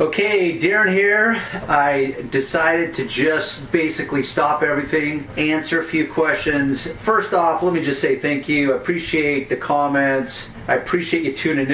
Okay, Darren here. I decided to just basically stop everything, answer a few questions. First off, let me just say thank you. I appreciate the comments. I appreciate you tuning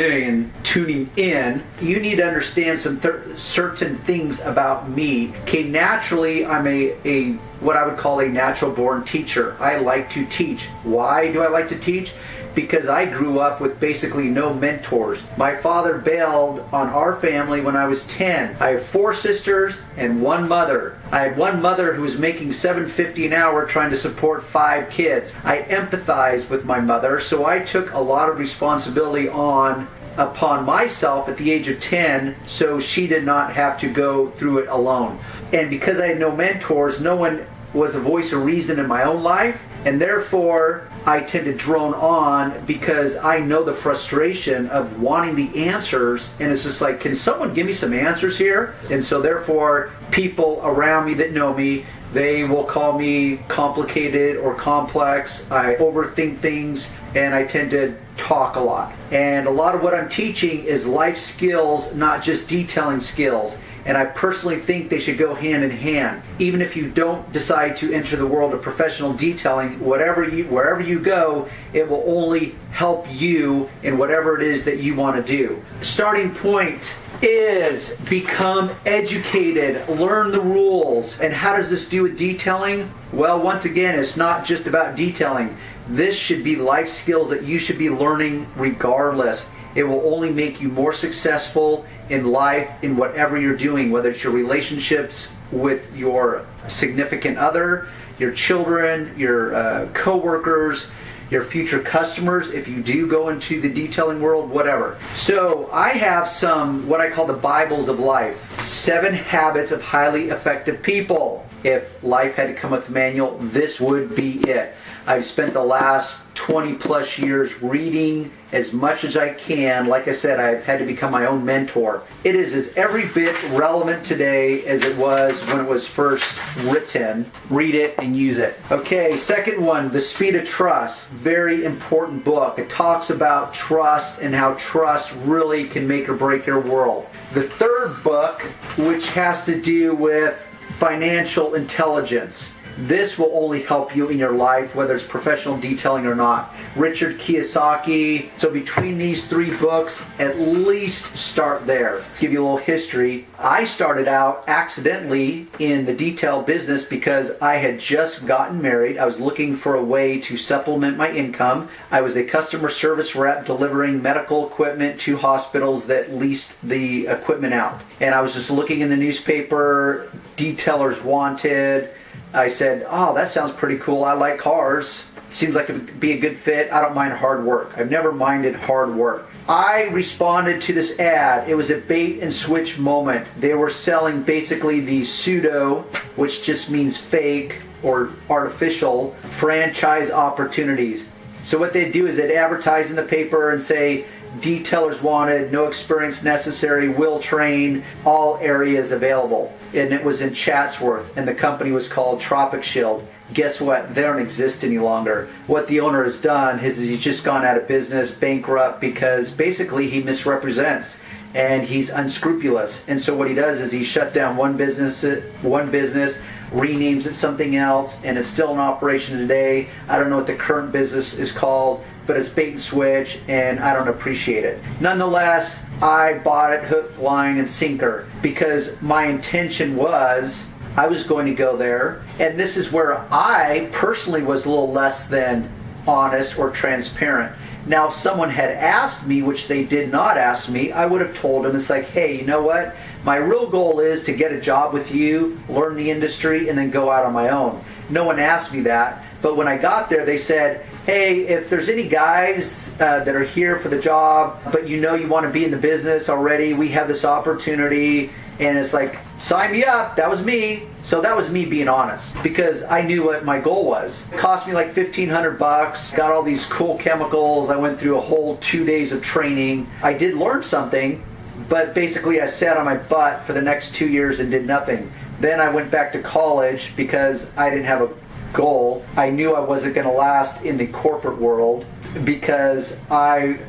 in. You need to understand some certain things about me. Okay, naturally, I'm a what I would call a natural born teacher. I like to teach. Why do I like to teach? Because I grew up with basically no mentors. My father bailed on our family when I was 10. I have 4 sisters and 1 mother. I had 1 mother who was making $7.50 an hour trying to support 5 kids. I empathized with my mother, so I took a lot of responsibility upon myself at the age of 10, so she did not have to go through it alone. And because I had no mentors, no one was a voice of reason in my own life, and therefore I tend to drone on because I know the frustration of wanting the answers, and it's just like, can someone give me some answers here? And so therefore people around me that know me, they will call me complicated or complex. I overthink things and I tend to talk a lot. And a lot of what I'm teaching is life skills, not just detailing skills. And I personally think they should go hand in hand. Even if you don't decide to enter the world of professional detailing, wherever you go, it will only help you in whatever it is that you want to do. Starting point is become educated, learn the rules. And how does this do with detailing? Well, once again, it's not just about detailing. This should be life skills that you should be learning regardless. It will only make you more successful in life, in whatever you're doing, whether it's your relationships with your significant other, your children, your co-workers, your future customers, if you do go into the detailing world, whatever. So I have some, what I call the Bibles of life. 7 habits of highly effective people. If life had to come with a manual, this would be it. I've spent the last 20 plus years reading as much as I can. Like I said, I've had to become my own mentor. It is as every bit relevant today as it was when it was first written. Read it and use it. Okay, second one, The Speed of Trust. Very important book. It talks about trust and how trust really can make or break your world. The third book, which has to do with financial intelligence. This will only help you in your life, whether it's professional detailing or not. Richard Kiyosaki. So between these 3 books, at least start there. Give you a little history. I started out accidentally in the detail business because I had just gotten married. I was looking for a way to supplement my income. I was a customer service rep delivering medical equipment to hospitals that leased the equipment out. And I was just looking in the newspaper, detailers wanted. I said, oh, that sounds pretty cool. I like cars. Seems like it would be a good fit. I don't mind hard work. I've never minded hard work. I responded to this ad. It was a bait and switch moment. They were selling basically the pseudo, which just means fake or artificial, franchise opportunities. So what they'd do is they'd advertise in the paper and say, detailers wanted, no experience necessary, will train, all areas available. And it was in Chatsworth, and the company was called Tropic Shield. Guess what? They don't exist any longer. What the owner has done is he's just gone out of business, bankrupt, because basically he misrepresents and he's unscrupulous. And so what he does is he shuts down one business, renames it something else, and it's still in operation today. I don't know what the current business is called, but it's bait and switch, and I don't appreciate it. Nonetheless, I bought it hook, line, and sinker because my intention was I was going to go there, and this is where I personally was a little less than honest or transparent. Now, if someone had asked me, which they did not ask me, I would have told them, it's like, hey, you know what? My real goal is to get a job with you, learn the industry, and then go out on my own. No one asked me that. But when I got there, they said, hey, if there's any guys that are here for the job, but you know you want to be in the business already, we have this opportunity. And it's like, sign me up. That was me. So that was me being honest because I knew what my goal was. It cost me like $1,500. Got all these cool chemicals. I went through a whole 2 days of training. I did learn something, but basically I sat on my butt for the next 2 years and did nothing. Then I went back to college because I didn't have a goal. I knew I wasn't going to last in the corporate world because I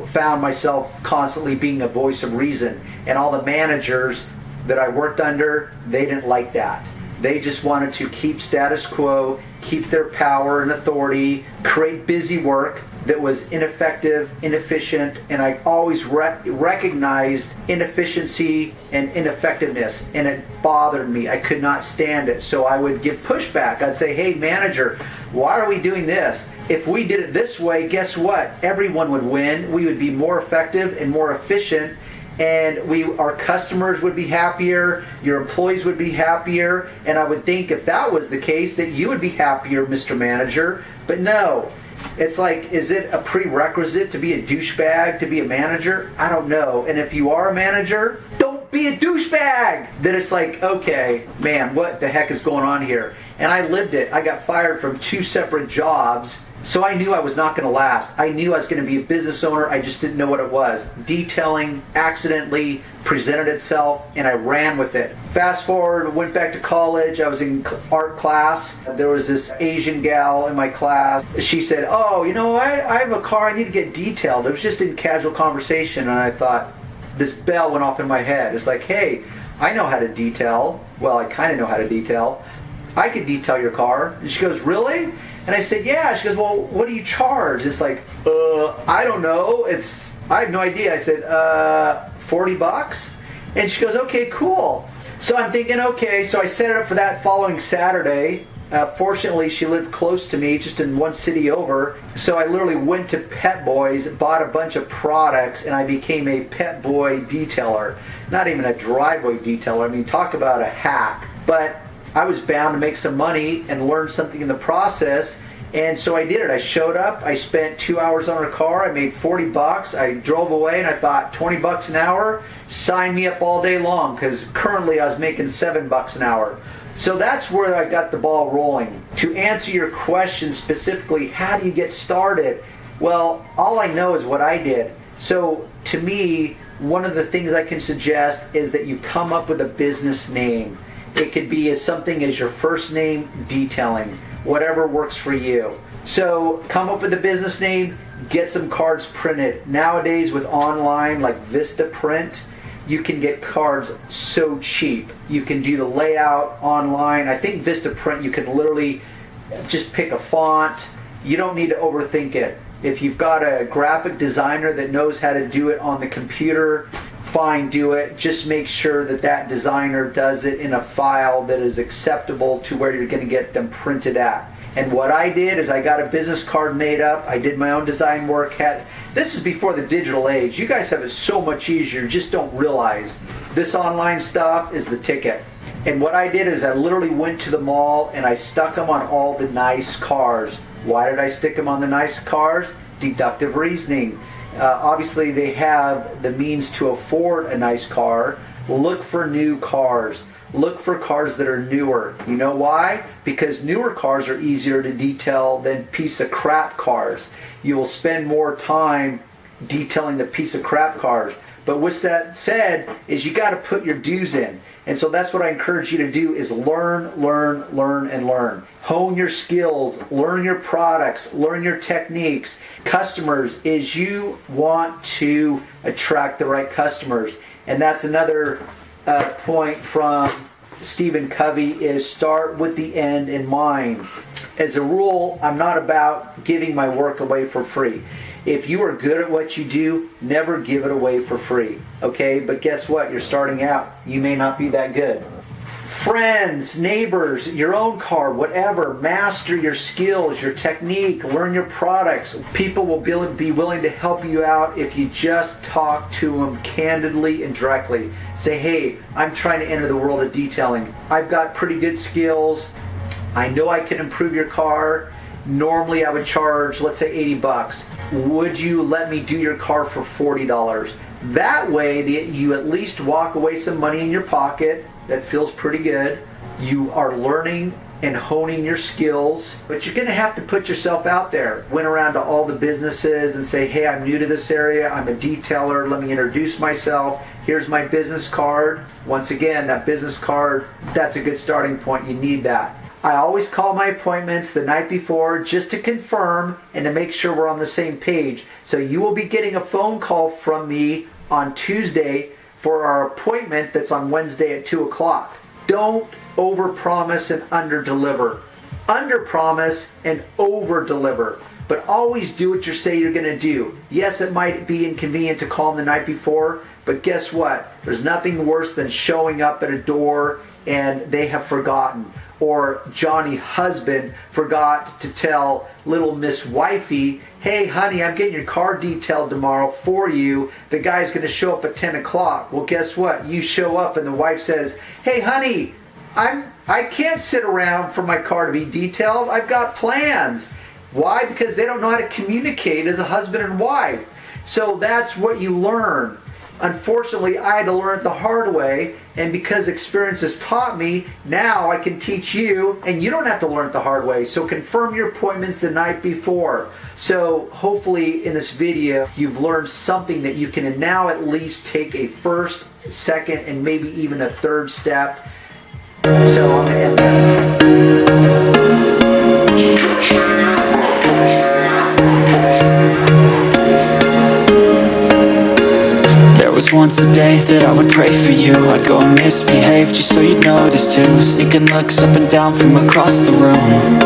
found myself constantly being a voice of reason. And all the managers that I worked under, they didn't like that. They just wanted to keep status quo, keep their power and authority, create busy work that was ineffective, inefficient, and I always recognized inefficiency and ineffectiveness, and it bothered me. I could not stand it. So I would give pushback. I'd say, hey, manager, why are we doing this? If we did it this way, guess what? Everyone would win. We would be more effective and more efficient, and our customers would be happier, your employees would be happier, and I would think if that was the case that you would be happier, Mr. Manager. But no, it's like, is it a prerequisite to be a douchebag to be a manager? I don't know. And if you are a manager, don't be a douchebag. Then it's like, okay, man, what the heck is going on here? And I lived it. I got fired from 2 separate jobs. So I knew I was not going to last. I knew I was going to be a business owner. I just didn't know what it was. Detailing accidentally presented itself, and I ran with it. Fast forward, went back to college. I was in art class. There was this Asian gal in my class. She said, oh, you know, I have a car. I need to get detailed. It was just in casual conversation, and I thought, this bell went off in my head. It's like, hey, I know how to detail. Well, I kind of know how to detail. I could detail your car. And she goes, really? And I said, yeah. She goes, well, what do you charge? It's like, I don't know. I have no idea. I said, $40? And she goes, okay, cool. So I'm thinking, okay. So I set it up for that following Saturday. Fortunately, she lived close to me, just in one city over. So I literally went to Pet Boys, bought a bunch of products, and I became a Pet Boy detailer. Not even a driveway detailer. I mean, talk about a hack. But I was bound to make some money and learn something in the process, and so I did it. I showed up, I spent 2 hours on her car, I made $40. I drove away and I thought, $20 an hour, sign me up all day long, because currently I was making $7 an hour. So that's where I got the ball rolling. To answer your question specifically, how do you get started? Well, all I know is what I did. So to me, one of the things I can suggest is that you come up with a business name. It could be as something as your first name, detailing, whatever works for you. So come up with a business name, get some cards printed. Nowadays with online like Vistaprint, you can get cards so cheap. You can do the layout online. I think Vistaprint, you can literally just pick a font. You don't need to overthink it. If you've got a graphic designer that knows how to do it on the computer, fine, do it. Just make sure that that designer does it in a file that is acceptable to where you're going to get them printed at. And what I did is I got a business card made up. I did my own design work. This is before the digital age. You guys have it so much easier. Just don't realize this online stuff is the ticket. And what I did is I literally went to the mall and I stuck them on all the nice cars. Why did I stick them on the nice cars? Deductive reasoning. Obviously they have the means to afford a nice car. Look for new cars. Look for cars that are newer. You know why? Because newer cars are easier to detail than piece of crap cars. You will spend more time detailing the piece of crap cars. But with that said, is you got to put your dues in. And so that's what I encourage you to do is learn, learn, learn, and learn. Hone your skills, learn your products, learn your techniques. Customers, is you want to attract the right customers. And that's another point from Stephen Covey is start with the end in mind. As a rule, I'm not about giving my work away for free. If you are good at what you do, never give it away for free. Okay? But guess what? You're starting out. You may not be that good. Friends, neighbors, your own car, whatever. Master your skills, your technique, learn your products. People will be willing to help you out if you just talk to them candidly and directly. Say, hey, I'm trying to enter the world of detailing. I've got pretty good skills. I know I can improve your car. Normally I would charge, let's say $80. Would you let me do your car for $40? That way you at least walk away some money in your pocket. That feels pretty good. You are learning and honing your skills, but you're going to have to put yourself out there. Went around to all the businesses and say, hey, I'm new to this area. I'm a detailer. Let me introduce myself. Here's my business card. Once again, that business card, that's a good starting point. You need that. I always call my appointments the night before just to confirm and to make sure we're on the same page. So you will be getting a phone call from me on Tuesday for our appointment that's on Wednesday at 2 o'clock. Don't overpromise and underdeliver. Underpromise and overdeliver. But always do what you say you're going to do. Yes, it might be inconvenient to call them the night before, but guess what? There's nothing worse than showing up at a door and they have forgotten. Or Johnny husband forgot to tell little Miss Wifey, hey honey, I'm getting your car detailed tomorrow for you. The guy's going to show up at 10 o'clock. Well, guess what? You show up and the wife says, hey honey, I can't sit around for my car to be detailed. I've got plans. Why? Because they don't know how to communicate as a husband and wife. So that's what you learn. Unfortunately, I had to learn it the hard way, and because experience has taught me, now I can teach you, and you don't have to learn it the hard way. So confirm your appointments the night before. So hopefully in this video, you've learned something that you can now at least take a first, second, and maybe even a third step. So I'm going to end this. There was once a day that I would pray for you. I'd go and misbehave just so you'd notice too. Sneaking looks up and down from across the room.